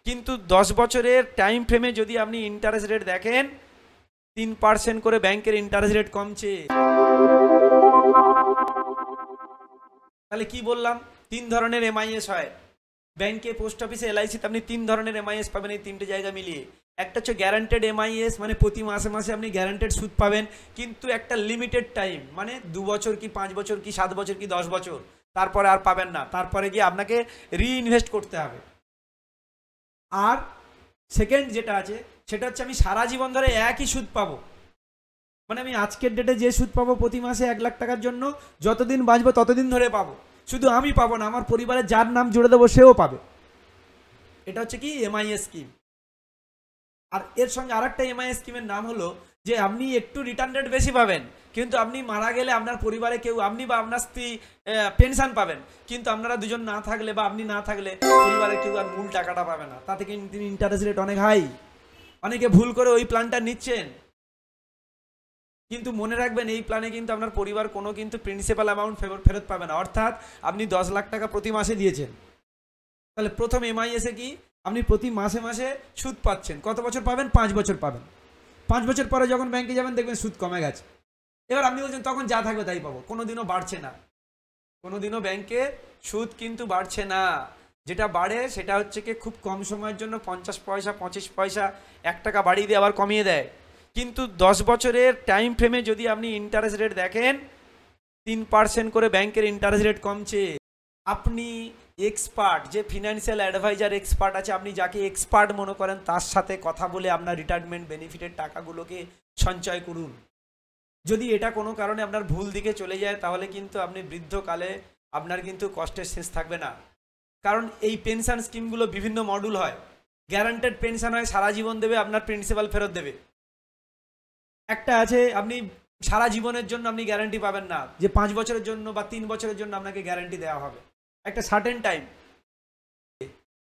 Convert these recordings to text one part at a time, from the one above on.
কিন্তু 10 বছরের টাইম ফ্রেমে যদি আপনি ইন্টারেস্ট রেট দেখেন 3% করে ব্যাংকের ইন্টারেস্ট রেট কমছে। তাহলে কি বললাম, 3 ধরনের এমআইএস হয় ব্যাংকে, পোস্ট অফিসে, এলআইসিতে। আপনি 3 ধরনের এমআইএস পাবেন এই 3টে জায়গা মিলিয়ে। একটা হচ্ছে গ্যারান্টেড এমআইএস, মানে প্রতি মাসে মাসে আপনি গ্যারান্টেড সুদ পাবেন, কিন্তু একটা লিমিটেড টাইম, মানে 2 বছর কি 5 বছর কি 7 বছর কি 10 বছর, তারপরে আর পাবেন না, তারপরে গিয়ে আপনাকে রিইনভেস্ট করতে হবে। আর সেকেন্ড যেটা আছে সেটা হচ্ছে আমি সারা জীবন ধরে একই সুদ পাবো, মানে আমি আজকের ডেটে যে সুদ পাবো প্রতি মাসে 1 লাখ টাকার জন্য যতদিন বাঁচবো ততদিন ধরে পাবো। শুধু আমি পাবো না, আমার পরিবারের যার নাম জুড়ে দেবো সেও পাবে। এটা হচ্ছে কি এমআইএস স্কিম। আর এর সঙ্গে আরেকটা এমআইএস স্কিমের নাম হলো যে আপনি একটু রিটার্ন রেট বেশি পাবেন, কিন্তু আপনি মারা গেলে আপনার পরিবারে কেউ, আপনি বা আপনার স্ত্রী পেনশন পাবেন, কিন্তু আপনারা দুজন না থাকলে বা আপনি না থাকলে পরিবারের কেউ আর মূল টাকাটা পাবে না। তাতে কিন্তু ইন্টারেস্ট রেট অনেক হাই। অনেকে ভুল করে ওই প্ল্যানটা নিচ্ছেন, কিন্তু মনে রাখবেন এই প্ল্যানে কিন্তু আপনার পরিবার কোনো কিন্তু প্রিন্সিপাল অ্যামাউন্ট ফেরত পাবে না। অর্থাৎ আপনি 10 লাখ টাকা প্রতি মাসে দিয়েছেন, তাহলে প্রথম এমআইএসে কি আপনি প্রতি মাসে মাসে সুদ পাচ্ছেন। কত বছর পাবেন? 5 বছর পাবেন। 5 বছর পরে যখন ব্যাংকে যাবেন দেখবেন সুদ কমে গেছে। এবার আপনি বলছেন তখন যা থাকবে তাই পাবো, কোনোদিনও বাড়ছে না, কোনোদিনও ব্যাংকে সুদ কিন্তু বাড়ছে না। যেটা বাড়ে সেটা হচ্ছে কি খুব কম সময়ের জন্য 50 পয়সা 25 পয়সা 1 টাকা বাড়িয়ে দিয়ে আবার কমিয়ে দেয়। কিন্তু 10 বছরের টাইম ফ্রেমে যদি আপনি ইন্টারেস্ট রেট দেখেন 3% করে ব্যাংকের ইন্টারেস্ট রেট কমছে। আপনি এক্সপার্ট, যে ফিনান্সিয়াল অ্যাডভাইজার এক্সপার্ট আছে, আপনি যাকে এক্সপার্ট মনে করেন তার সাথে কথা বলে আপনার রিটায়ারমেন্ট বেনিফিটের টাকাগুলোকে সঞ্চয় করুন। যদি এটা কোনো কারণে আপনার ভুল দিকে চলে যায় তাহলে কিন্তু আপনি বৃদ্ধকালে আপনার কিন্তু কষ্টের শেষ থাকবে না। কারণ এই পেনশন স্কিমগুলো বিভিন্ন মডুল হয়। গ্যারান্টেড পেনশন হয়, সারা জীবন দেবে, আপনার প্রিন্সিপাল ফেরত দেবে। একটা আছে আপনি সারা জীবনের জন্য আপনি গ্যারান্টি পাবেন না, যে 5 বছরের জন্য বা 3 বছরের জন্য আপনাকে গ্যারান্টি দেওয়া হবে একটা সার্টেন টাইম।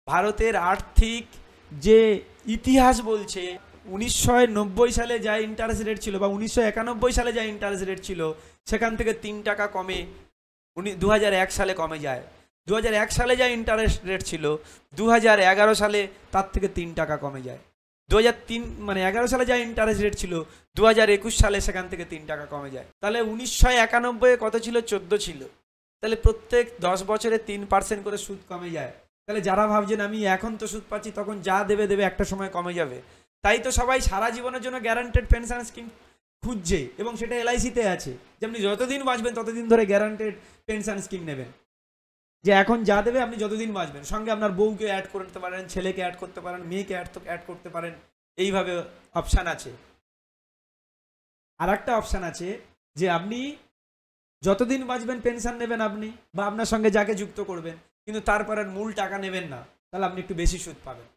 ভারতের আর্থিক যে ইতিহাস বলছে 1990 সালে যা ইন্টারেস্ট রেট ছিল বা 1991 সালে যা ইন্টারেস্ট রেট ছিল সেখান থেকে 3 টাকা কমে 2001 সালে কমে যায়। 2001 সালে যা ইন্টারেস্ট রেট ছিল 2011 সালে তার থেকে 3 টাকা কমে যায়। 2003 মানে 11 সালে যা ইন্টারেস্ট রেট ছিল 2021 সালে সেখান থেকে 3 টাকা কমে যায়। তাহলে 1991 কত ছিল? 14 ছিল। তাহলে প্রত্যেক 10 বছরে 3% করে সুদ কমে যায়। তাহলে যারা ভাবছেন আমি এখন তো সুদ পাচ্ছি, তখন যা দেবে দেবে একটা সময় কমে যাবে। তাই তো সবাই সারা জীবনের জন্য গ্যারান্টেড পেনশন স্কিম খুঁজছে, এবং সেটা এলআইসিতে আছে যে আপনি যতদিন বাঁচবেন ততদিন ধরে গ্যারান্টেড পেনশন স্কিম নেবেন, যে এখন যা দেবে আপনি যতদিন বাঁচবেন। সঙ্গে আপনার বউকে অ্যাড করতে পারেন, ছেলেকে অ্যাড করতে পারেন, মেয়েকে অ্যাড করতে পারেন, এইভাবে অপশান আছে। আর একটা অপশান আছে যে আপনি যতদিন বাঁচবেন পেনশন নেবেন আপনি বা আপনার সঙ্গে যাকে যুক্ত করবেন, কিন্তু তারপর আর মূল টাকা নেবেন না, তাহলে আপনি একটু বেশি সুদ পাবেন।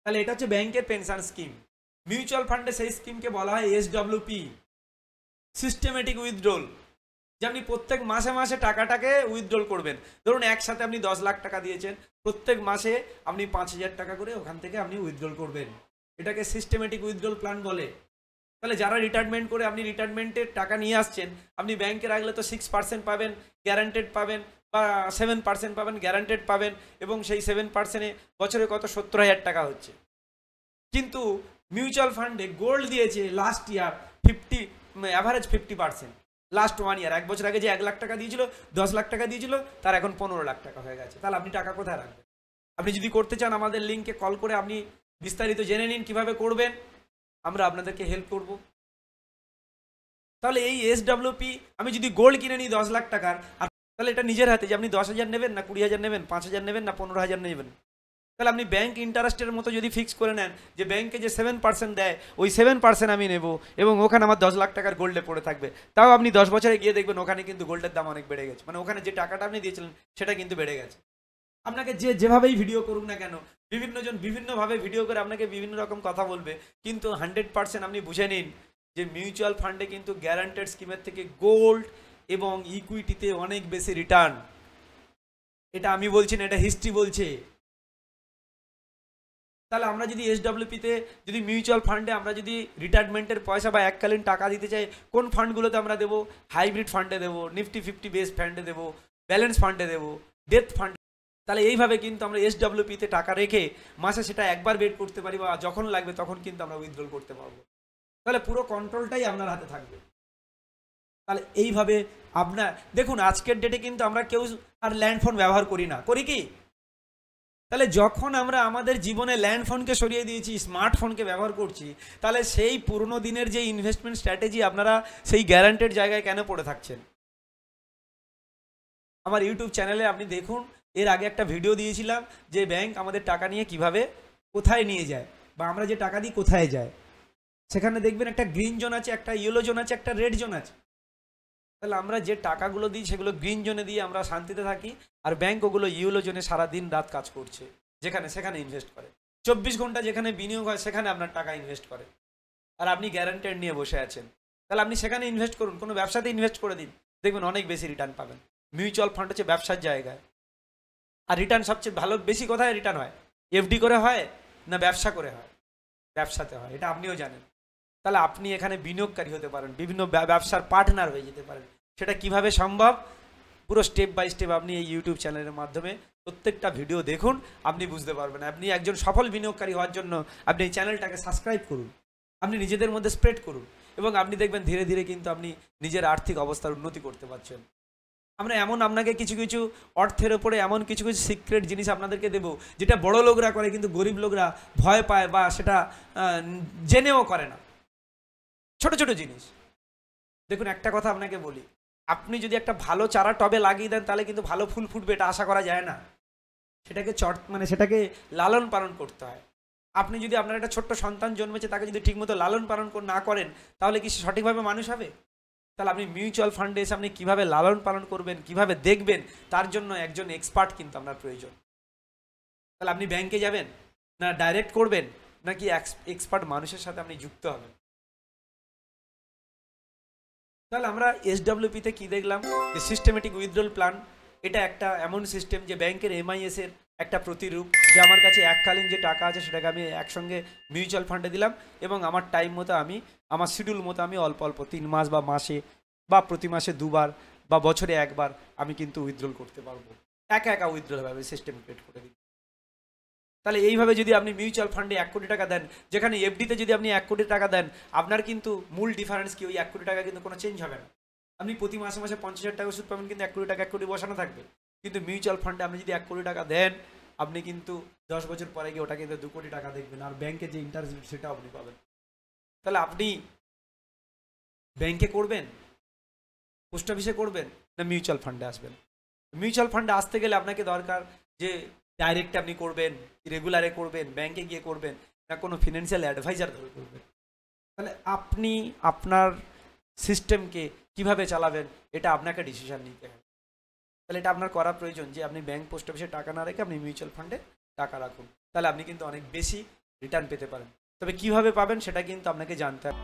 তাহলে এটা হচ্ছে ব্যাংকের পেনশন স্কিম। মিউচুয়াল ফান্ডে সেই স্কিমকে বলা হয় এসডব্লিউপি, সিস্টেমেটিক উইথড্রল, যে আপনি প্রত্যেক মাসে মাসে টাকাটাকে উইথড্রল করবেন। ধরুন একসাথে আপনি 10 লাখ টাকা দিয়েছেন, প্রত্যেক মাসে আপনি 5000 টাকা করে ওখান থেকে আপনি উইথড্রল করবেন। এটাকে সিস্টেমেটিক উইথড্রল প্ল্যান বলে। তাহলে যারা রিটায়ারমেন্ট করে আপনি রিটায়ারমেন্টের টাকা নিয়ে আসছেন, আপনি ব্যাংকে রাখলে তো 6% পাবেন গ্যারান্টেড পাবেন, বা 7% পাবেন গ্যারান্টেড পাবেন, এবং সেই 7%-এ বছরে কত 70,000 টাকা হচ্ছে। কিন্তু মিউচুয়াল ফান্ডে গোল্ড দিয়েছে লাস্ট ইয়ার 50, অ্যাভারেজ 50%। লাস্ট 1 ইয়ার, 1 বছর আগে যে 1 লাখ টাকা দিয়েছিল, 10 লাখ টাকা দিয়েছিল, তার এখন 15 লাখ টাকা হয়ে গেছে। তাহলে আপনি টাকা কোথায় রাখবেন? আপনি যদি করতে চান আমাদের লিঙ্কে কল করে আপনি বিস্তারিত জেনে নিন কিভাবে করবেন, আমরা আপনাদেরকে হেল্প করব। তাহলে এই এসডব্লিউপি আমি যদি গোল্ড কিনে নিই 10 লাখ টাকার, আর তাহলে এটা নিজের হাতে যে আপনি 10,000 নেবেন না 20,000 নেবেন, 5,000 নেবেন না 15,000 নেবেন। তাহলে আপনি ব্যাংক ইন্টারেস্টের মতো যদি ফিক্স করে নেন যে ব্যাংকে যে 7% দেয় ওই 7% আমি নেব, এবং ওখানে আমার 10 লাখ টাকার গোল্ডে পড়ে থাকবে, তাও আপনি 10 বছরে গিয়ে দেখবেন ওখানে কিন্তু গোল্ডের দাম অনেক বেড়ে গেছে, মানে ওখানে যে টাকাটা আপনি দিয়েছিলেন সেটা কিন্তু বেড়ে গেছে। আপনাকে যেভাবেই ভিডিও করুক না কেন, বিভিন্ন জন বিভিন্নভাবে ভিডিও করে আপনাকে বিভিন্ন রকম কথা বলবে, কিন্তু 100% আপনি বুঝে নিন যে মিউচুয়াল ফান্ডে কিন্তু গ্যারান্টেড স্কিমের থেকে গোল্ড এবং ইকুইটিতে অনেক বেশি রিটার্ন। এটা আমি বলছি না, এটা হিস্ট্রি বলছে। তাহলে আমরা যদি এসডব্লিউপিতে, যদি মিউচুয়াল ফান্ডে আমরা যদি রিটায়ারমেন্টের পয়সা বা এককালীন টাকা দিতে চাই, কোন ফান্ডগুলোতে আমরা দেবো? হাইব্রিড ফান্ডে দেবো, নিফটি 50 বেস ফান্ডে দেবো, ব্যালেন্স ফান্ডে দেবো, ডেথ ফান্ড তাহলে এইভাবে কিন্তু আমরা এসডব্লিউপিতে টাকা রেখে মাসে সেটা একবার বের করতে পারি, বা যখন লাগবে তখন কিন্তু আমরা উইথড্রল করতে পারবো। তাহলে পুরো কন্ট্রোলটাই আপনার হাতে থাকবে। তাহলে এইভাবে আপনার দেখুন, আজকের ডেটে কিন্তু আমরা কেউ আর ল্যান্ড ফোন ব্যবহার করি না, করি কি? তাহলে যখন আমরা আমাদের জীবনে ল্যান্ড ফোনকে সরিয়ে দিয়েছি, স্মার্টফোনকে ব্যবহার করছি, তাহলে সেই পুরনো দিনের যে ইনভেস্টমেন্ট স্ট্র্যাটেজি আপনারা সেই গ্যারান্টেড জায়গায় কেন পড়ে থাকছেন? আমার ইউটিউব চ্যানেলে আপনি দেখুন, এর আগে একটা ভিডিও দিয়েছিলাম যে ব্যাংক আমাদের টাকা নিয়ে কিভাবে কোথায় নিয়ে যায়, বা আমরা যে টাকা দিই কোথায় যায়। সেখানে দেখবেন একটা গ্রিন জোন আছে, একটা ইয়েলো জোন আছে, একটা রেড জোন আছে। তাহলে আমরা যে টাকাগুলো দিই সেগুলো গ্রিন জোনে দিয়ে আমরা শান্তিতে থাকি, আর ব্যাংক ওগুলো ইয়েলো জোনে সারাদিন রাত কাজ করছে, যেখানে সেখানে ইনভেস্ট করে। 24 ঘন্টা যেখানে বিনিয়োগ হয় সেখানে আপনার টাকা ইনভেস্ট করে, আর আপনি গ্যারান্টেড নিয়ে বসে আছেন। তাহলে আপনি সেখানে ইনভেস্ট করুন, কোনো ব্যবসাতে ইনভেস্ট করে দিন, দেখবেন অনেক বেশি রিটার্ন পাবেন। মিউচুয়াল ফান্ড হচ্ছে ব্যবসার জায়গায়, আর রিটার্ন সবচেয়ে ভালো বেশি কোথায় রিটার্ন হয়? এফডি করে হয় না ব্যবসা করে হয়? ব্যবসাতে হয়, এটা আপনিও জানেন। তাহলে আপনি এখানে বিনিয়োগকারী হতে পারেন, বিভিন্ন ব্যবসার পার্টনার হয়ে যেতে পারেন। সেটা কিভাবে সম্ভব, পুরো স্টেপ বাই স্টেপ আপনি এই ইউটিউব চ্যানেলের মাধ্যমে প্রত্যেকটা ভিডিও দেখুন, আপনি বুঝতে পারবেন। আপনি একজন সফল বিনিয়োগকারী হওয়ার জন্য আপনি এই চ্যানেলটাকে সাবস্ক্রাইব করুন, আপনি নিজেদের মধ্যে স্প্রেড করুন, এবং আপনি দেখবেন ধীরে ধীরে কিন্তু আপনি নিজের আর্থিক অবস্থার উন্নতি করতে পারছেন। আমরা এমন আপনাকে কিছু কিছু অর্থের ওপরে এমন কিছু কিছু সিক্রেট জিনিস আপনাদেরকে দেবো, যেটা বড় লোকরা করে কিন্তু গরিব লোকরা ভয় পায়, বা সেটা জেনেও করে না। ছোট ছোট জিনিস দেখুন, একটা কথা আপনাকে বলি, আপনি যদি একটা ভালো চারা টবে লাগিয়ে দেন তাহলে কিন্তু ভালো ফুল ফুটবে, এটা আশা করা যায় না। সেটাকে সেটাকে লালন পালন করতে হয়। আপনি যদি আপনার একটা ছোট্ট সন্তান জন্মেছে, তাকে যদি ঠিকমতো লালন পালন না করেন, তাহলে কি সে সঠিকভাবে মানুষ হবে? তাহলে আপনি মিউচুয়াল ফান্ডে এসে আপনি কীভাবে লালন পালন করবেন, কিভাবে দেখবেন, তার জন্য একজন এক্সপার্ট কিন্তু আপনার প্রয়োজন। তাহলে আপনি ব্যাংকে যাবেন না ডাইরেক্ট করবেন, নাকি এক্সপার্ট মানুষের সাথে আপনি যুক্ত হবেন? তাহলে আমরা এসডব্লিউপিতে কি দেখলাম, যে সিস্টেমেটিক উইথড্রল প্ল্যান। এটা একটা এমন সিস্টেম যে ব্যাংকের এমআইএস এর একটা প্রতিরূপ, যে আমার কাছে এককালীন যে টাকা আছে সেটাকে আমি একসঙ্গে মিউচুয়াল ফান্ডে দিলাম, এবং আমার টাইম মতো আমি আমার শিডিউল মতো আমি অল্প অল্প 3 মাস বা মাসে বা প্রতি মাসে 2বার বা বছরে 1বার আমি কিন্তু উইথড্রল করতে পারবো। একা একা উইথড্রল হবে, সিস্টেম ক্রিয়েট করে দিই। তাহলে এইভাবে যদি আপনি মিউচুয়াল ফান্ডে 1 কোটি টাকা দেন, যেখানে এফডিতে যদি আপনি 1 কোটি টাকা দেন, আপনার কিন্তু মূল ডিফারেন্স কি, ওই 1 কোটি টাকা কিন্তু কোনো চেঞ্জ হবে না। আপনি প্রতি মাসে মাসে 50,000 টাকা সুদ পাবেন, কিন্তু 1 কোটি টাকা 1 কোটি বসানো থাকবে। কিন্তু মিউচুয়াল ফান্ডে আপনি যদি 1 কোটি টাকা দেন, আপনি কিন্তু 10 বছর পরে গিয়ে ওটা কিন্তু 2 কোটি টাকা দেখবেন, আর ব্যাংকে যে ইন্টারেস্ট সেটাও আপনি পাবেন। তাহলে আপনি ব্যাংকে করবেন, পোস্ট অফিসে করবেন, না মিউচুয়াল ফান্ডে আসবেন? মিউচুয়াল ফান্ডে আসতে গেলে আপনাকে দরকার যে ডাইরেক্ট আপনি করবেন, রেগুলারে করবেন, ব্যাংকে গিয়ে করবেন, না কোনো ফিনান্সিয়াল অ্যাডভাইজার ধরে করবেন। তাহলে আপনি আপনার সিস্টেমকে কিভাবে চালাবেন, এটা আপনাকে ডিসিশন নিতে হবে। তাহলে এটা আপনার করা প্রয়োজন যে আপনি ব্যাংক পোস্ট অফিসে টাকা না রেখে আপনি মিউচুয়াল ফান্ডে টাকা রাখুন। তাহলে আপনি কিন্তু অনেক বেশি রিটার্ন পেতে পারেন। তবে কিভাবে পাবেন সেটা কিন্তু আপনাকে জানতে হবে।